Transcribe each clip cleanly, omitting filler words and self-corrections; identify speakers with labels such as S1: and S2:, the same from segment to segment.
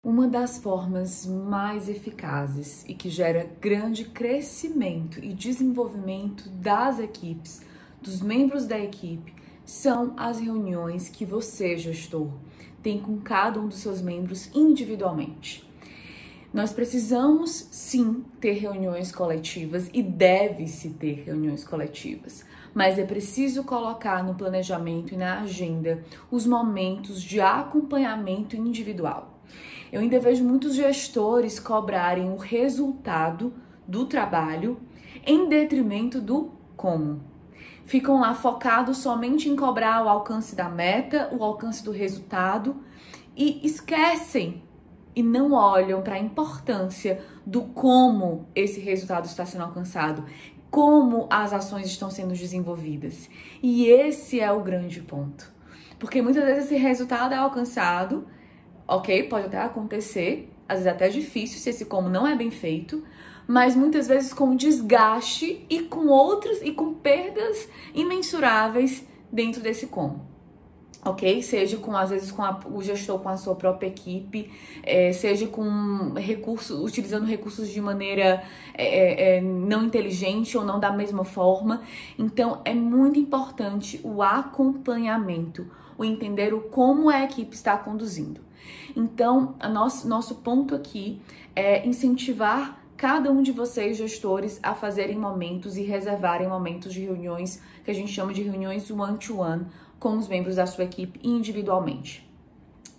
S1: Uma das formas mais eficazes e que gera grande crescimento e desenvolvimento das equipes, dos membros da equipe, são as reuniões que você, gestor, tem com cada um dos seus membros individualmente. Nós precisamos sim ter reuniões coletivas e deve-se ter reuniões coletivas, mas é preciso colocar no planejamento e na agenda os momentos de acompanhamento individual. Eu ainda vejo muitos gestores cobrarem o resultado do trabalho em detrimento do como. Ficam lá focados somente em cobrar o alcance da meta, o alcance do resultado e esquecem e não olham para a importância do como esse resultado está sendo alcançado, como as ações estão sendo desenvolvidas. E esse é o grande ponto. Porque muitas vezes esse resultado é alcançado, ok, pode até acontecer, às vezes até difícil se esse como não é bem feito, mas muitas vezes com desgaste e com perdas imensuráveis dentro desse como. Ok? Seja às vezes com o gestor com a sua própria equipe, seja com utilizando recursos de maneira não inteligente ou não da mesma forma. Então, é muito importante o acompanhamento, o entender como a equipe está conduzindo. Então, nosso ponto aqui é incentivar cada um de vocês, gestores, a fazerem momentos e reservarem momentos de reuniões, que a gente chama de reuniões one-to-one, com os membros da sua equipe individualmente.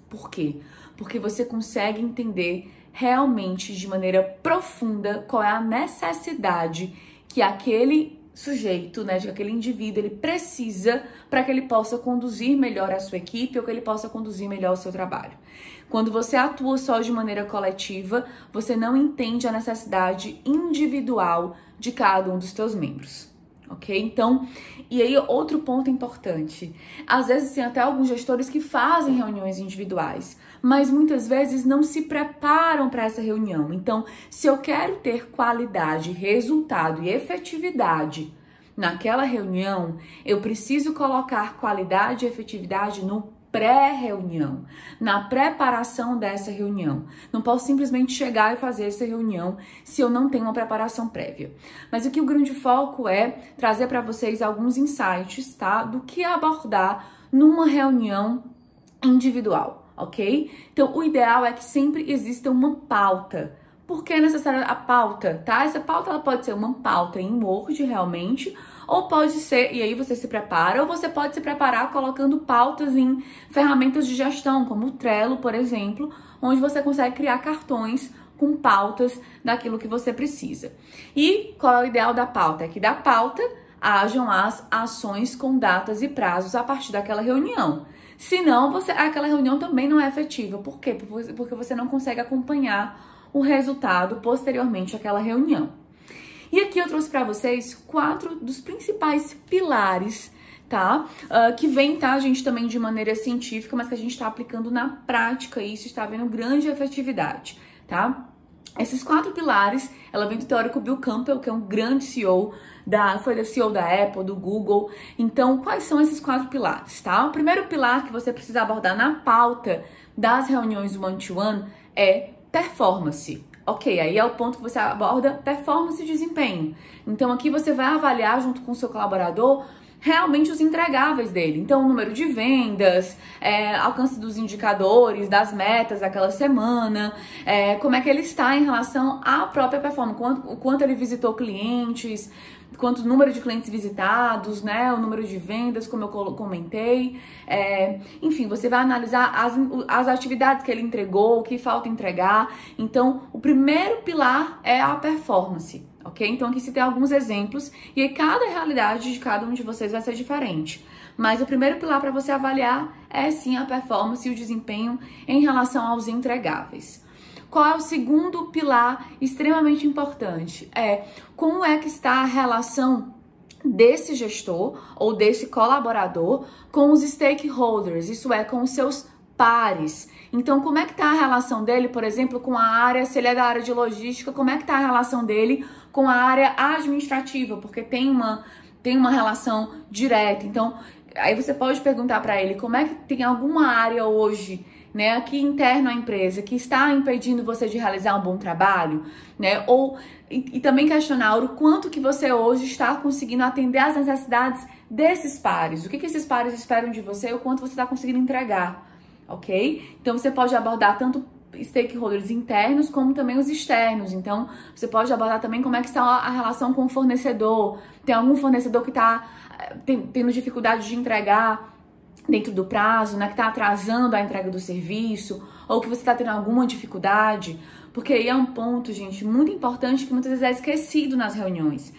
S1: Por quê? Porque você consegue entender realmente de maneira profunda qual é a necessidade que aquele sujeito, né, de aquele indivíduo, ele precisa para que ele possa conduzir melhor a sua equipe ou que ele possa conduzir melhor o seu trabalho. Quando você atua só de maneira coletiva, você não entende a necessidade individual de cada um dos seus membros. Ok? Então, e aí outro ponto importante, às vezes tem até alguns gestores que fazem reuniões individuais, mas muitas vezes não se preparam para essa reunião. Então, se eu quero ter qualidade, resultado e efetividade naquela reunião, eu preciso colocar qualidade e efetividade no pré-reunião, na preparação dessa reunião. Não posso simplesmente chegar e fazer essa reunião se eu não tenho uma preparação prévia. Mas aqui o grande foco é trazer para vocês alguns insights, tá? Do que abordar numa reunião individual, ok? Então, o ideal é que sempre exista uma pauta. Por que é necessária a pauta, tá? Essa pauta ela pode ser uma pauta em Word realmente, ou pode ser, e aí você se prepara, ou você pode se preparar colocando pautas em ferramentas de gestão, como o Trello, por exemplo, onde você consegue criar cartões com pautas daquilo que você precisa. E qual é o ideal da pauta? É que da pauta hajam as ações com datas e prazos a partir daquela reunião. Senão, aquela reunião também não é efetiva. Por quê? Porque você não consegue acompanhar o resultado posteriormente àquela reunião. E aqui eu trouxe para vocês 4 dos principais pilares, tá? Que vem, tá, gente, também de maneira científica, mas que a gente está aplicando na prática e isso está vendo grande efetividade, tá? Esses 4 pilares, ela vem do teórico Bill Campbell, que é um grande CEO, foi CEO da Apple, do Google. Então, quais são esses 4 pilares, tá? O primeiro pilar que você precisa abordar na pauta das reuniões one-to-one é performance. Ok, aí é o ponto que você aborda performance e desempenho. Então, aqui você vai avaliar junto com o seu colaborador realmente os entregáveis dele. Então, o número de vendas, alcance dos indicadores, das metas daquela semana, como é que ele está em relação à própria performance, o quanto ele visitou clientes, quanto o número de clientes visitados, né, o número de vendas, como eu comentei. Enfim, você vai analisar as atividades que ele entregou, o que falta entregar. Então, o primeiro pilar é a performance, ok? Então, aqui se tem alguns exemplos e aí cada realidade de cada um de vocês vai ser diferente. Mas o primeiro pilar para você avaliar é sim a performance e o desempenho em relação aos entregáveis. Qual é o segundo pilar extremamente importante? Como é que está a relação desse gestor ou desse colaborador com os stakeholders, isso é, com os seus pares. Então, como é que está a relação dele, por exemplo, com a área, se ele é da área de logística, como é que está a relação dele com a área administrativa? Porque tem uma relação direta. Então, aí você pode perguntar para ele como é que tem alguma área hoje né, aqui interno à empresa, que está impedindo você de realizar um bom trabalho, né? E também questionar o quanto que você hoje está conseguindo atender às necessidades desses pares. O que esses pares esperam de você e o quanto você está conseguindo entregar, ok? Então você pode abordar tanto stakeholders internos como também os externos. Então você pode abordar também como é que está a relação com o fornecedor. Tem algum fornecedor que está tendo dificuldade de entregar dentro do prazo, né, que está atrasando a entrega do serviço, ou que você está tendo alguma dificuldade, porque aí é um ponto, gente, muito importante que muitas vezes é esquecido nas reuniões.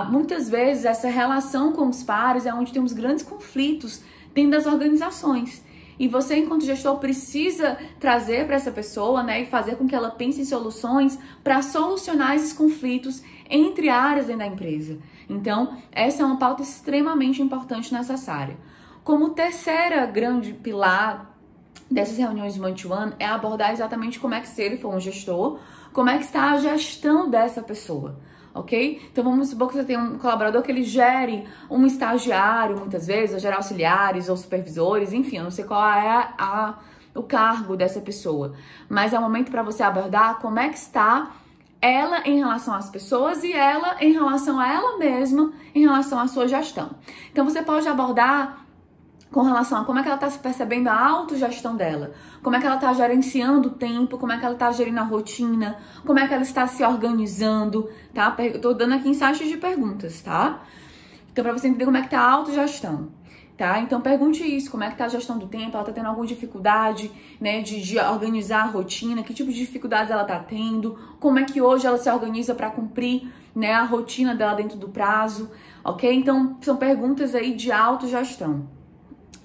S1: Muitas vezes essa relação com os pares é onde temos grandes conflitos dentro das organizações. E você, enquanto gestor, precisa trazer para essa pessoa, né, e fazer com que ela pense em soluções para solucionar esses conflitos entre áreas dentro da empresa. Então, essa é uma pauta extremamente importante e necessária. Como terceira grande pilar dessas reuniões one-to-one é abordar exatamente como é que, se ele for um gestor, como é que está a gestão dessa pessoa, ok? Então vamos supor que você tem um colaborador que ele gere um estagiário, muitas vezes, ou gera auxiliares ou supervisores, enfim, eu não sei qual é o cargo dessa pessoa, mas é o momento para você abordar como é que está ela em relação às pessoas e ela em relação a ela mesma, em relação à sua gestão. Então você pode abordar com relação a como é que ela está se percebendo a autogestão dela, como é que ela está gerenciando o tempo, como é que ela está gerindo a rotina, como é que ela está se organizando, tá? Eu tô dando aqui insights de perguntas, tá? Então, para você entender como é que tá a autogestão, tá? Então, pergunte isso, como é que tá a gestão do tempo, ela tá tendo alguma dificuldade, né, de organizar a rotina, que tipo de dificuldades ela tá tendo, como é que hoje ela se organiza para cumprir, né, a rotina dela dentro do prazo, ok? Então, são perguntas aí de autogestão.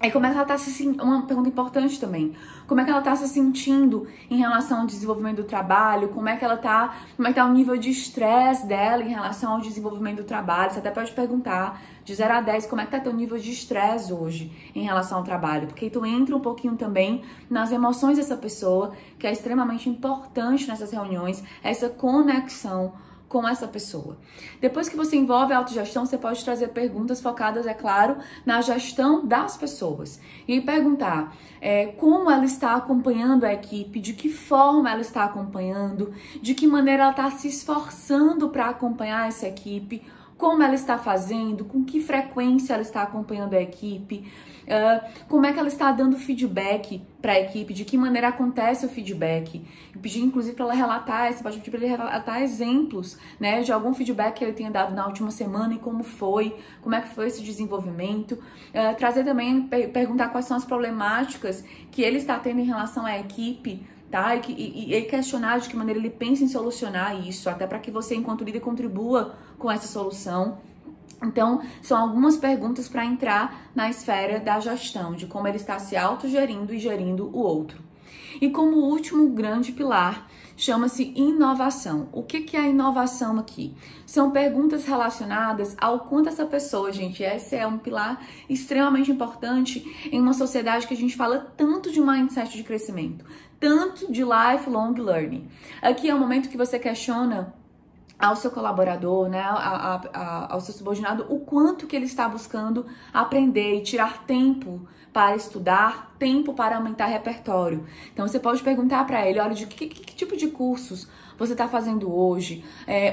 S1: Aí como é que ela tá se sentindo, uma pergunta importante também, como é que ela tá se sentindo em relação ao desenvolvimento do trabalho, como é que tá o nível de estresse dela em relação ao desenvolvimento do trabalho. Você até pode perguntar de 0 a 10 como é que tá teu nível de estresse hoje em relação ao trabalho, porque aí tu entra um pouquinho também nas emoções dessa pessoa, que é extremamente importante nessas reuniões, essa conexão com essa pessoa. Depois que você envolve a autogestão, você pode trazer perguntas focadas, é claro, na gestão das pessoas. E perguntar como ela está acompanhando a equipe, de que forma ela está acompanhando, de que maneira ela está se esforçando para acompanhar essa equipe, como ela está fazendo, com que frequência ela está acompanhando a equipe, como é que ela está dando feedback para a equipe, de que maneira acontece o feedback. Pedir, inclusive, para ela relatar, você pode pedir para ele relatar exemplos, né, de algum feedback que ele tenha dado na última semana e como é que foi esse desenvolvimento. Trazer também, perguntar quais são as problemáticas que ele está tendo em relação à equipe, tá? E questionar de que maneira ele pensa em solucionar isso, até para que você, enquanto líder, contribua com essa solução. Então, são algumas perguntas para entrar na esfera da gestão, de como ele está se autogerindo e gerindo o outro. E como último grande pilar, chama-se inovação. O que é a inovação aqui? São perguntas relacionadas ao quanto essa pessoa, gente, esse é um pilar extremamente importante em uma sociedade que a gente fala tanto de mindset de crescimento, tanto de lifelong learning. Aqui é o momento que você questiona ao seu colaborador, né, ao seu subordinado, o quanto que ele está buscando aprender e tirar tempo para estudar, tempo para aumentar repertório. Então você pode perguntar para ele, olha, de que tipo de cursos você está fazendo hoje,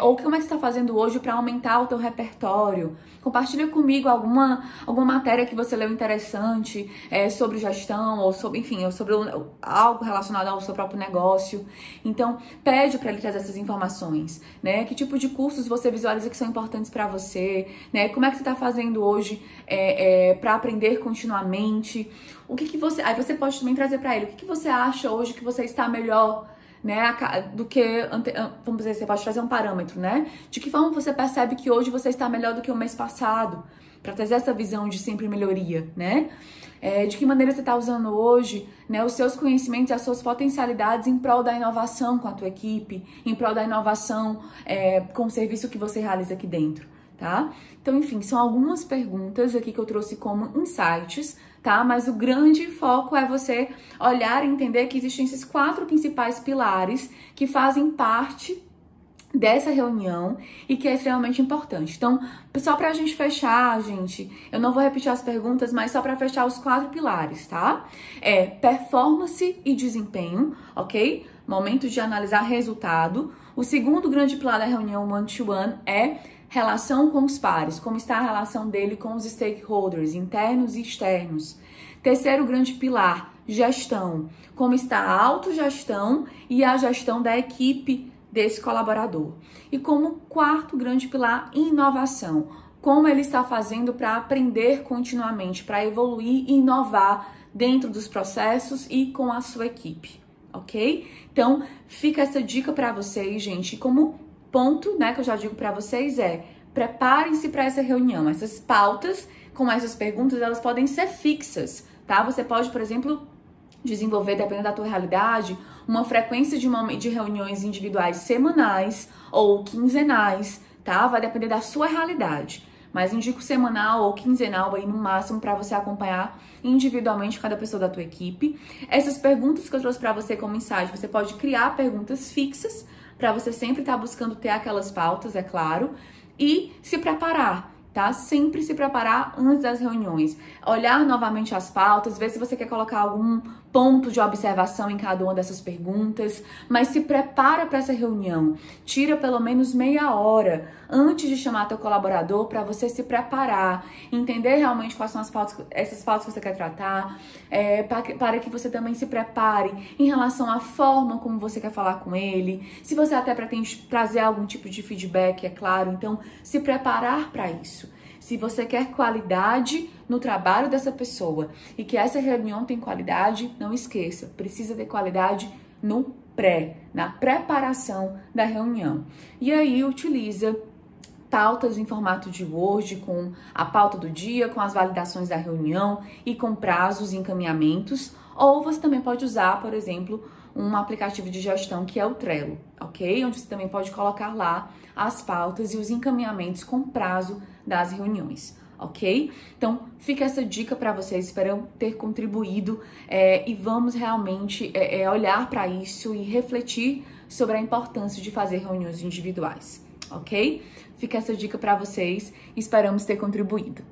S1: ou como é que você está fazendo hoje para aumentar o teu repertório. Compartilha comigo alguma matéria que você leu interessante sobre gestão, ou sobre, enfim, ou sobre algo relacionado ao seu próprio negócio. Então, pede para ele trazer essas informações, né? Que tipo de cursos você visualiza que são importantes para você, né? Como é que você está fazendo hoje para aprender continuamente? O que você... Aí você pode também trazer para ele, o que você acha hoje que você está melhor, né, do que, vamos dizer, você pode trazer um parâmetro, né? De que forma você percebe que hoje você está melhor do que o mês passado, para trazer essa visão de sempre melhoria, né? De que maneira você está usando hoje, né, os seus conhecimentos e as suas potencialidades em prol da inovação com a tua equipe, em prol da inovação com o serviço que você realiza aqui dentro, tá? Então, enfim, são algumas perguntas aqui que eu trouxe como insights, tá? Mas o grande foco é você olhar e entender que existem esses 4 principais pilares que fazem parte dessa reunião e que é extremamente importante. Então, só pra gente fechar, gente, eu não vou repetir as perguntas, mas só pra fechar os 4 pilares, tá? É performance e desempenho, ok? Momento de analisar resultado. O segundo grande pilar da reunião one-to-one é relação com os pares, como está a relação dele com os stakeholders, internos e externos. Terceiro grande pilar, gestão, como está a autogestão e a gestão da equipe desse colaborador. E como quarto grande pilar, inovação, como ele está fazendo para aprender continuamente, para evoluir e inovar dentro dos processos e com a sua equipe, ok? Então, fica essa dica para vocês, gente. E como ponto, né, que eu já digo para vocês preparem-se para essa reunião. Essas pautas, com essas perguntas, elas podem ser fixas, tá? Você pode, por exemplo, desenvolver, dependendo da tua realidade, uma frequência de reuniões individuais semanais ou quinzenais, tá? Vai depender da sua realidade. Mas indico semanal ou quinzenal aí no máximo para você acompanhar individualmente cada pessoa da tua equipe. Essas perguntas que eu trouxe para você como insight, você pode criar perguntas fixas para você sempre estar buscando ter aquelas pautas, é claro, e se preparar, tá? Sempre se preparar antes das reuniões. Olhar novamente as pautas, ver se você quer colocar algum ponto de observação em cada uma dessas perguntas, mas se prepara para essa reunião. Tira pelo menos meia hora antes de chamar teu colaborador para você se preparar, entender realmente quais são essas pautas que você quer tratar, para que você também se prepare em relação à forma como você quer falar com ele, se você até pretende trazer algum tipo de feedback, é claro, então se preparar para isso. Se você quer qualidade no trabalho dessa pessoa e que essa reunião tem qualidade, não esqueça, precisa ter qualidade no na preparação da reunião. E aí utiliza pautas em formato de Word, com a pauta do dia, com as validações da reunião e com prazos e encaminhamentos. Ou você também pode usar, por exemplo, um aplicativo de gestão que é o Trello, ok? Onde você também pode colocar lá as pautas e os encaminhamentos com prazo das reuniões, ok? Então, fica essa dica para vocês, espero ter contribuído e vamos realmente olhar para isso e refletir sobre a importância de fazer reuniões individuais, ok? Fica essa dica para vocês, esperamos ter contribuído.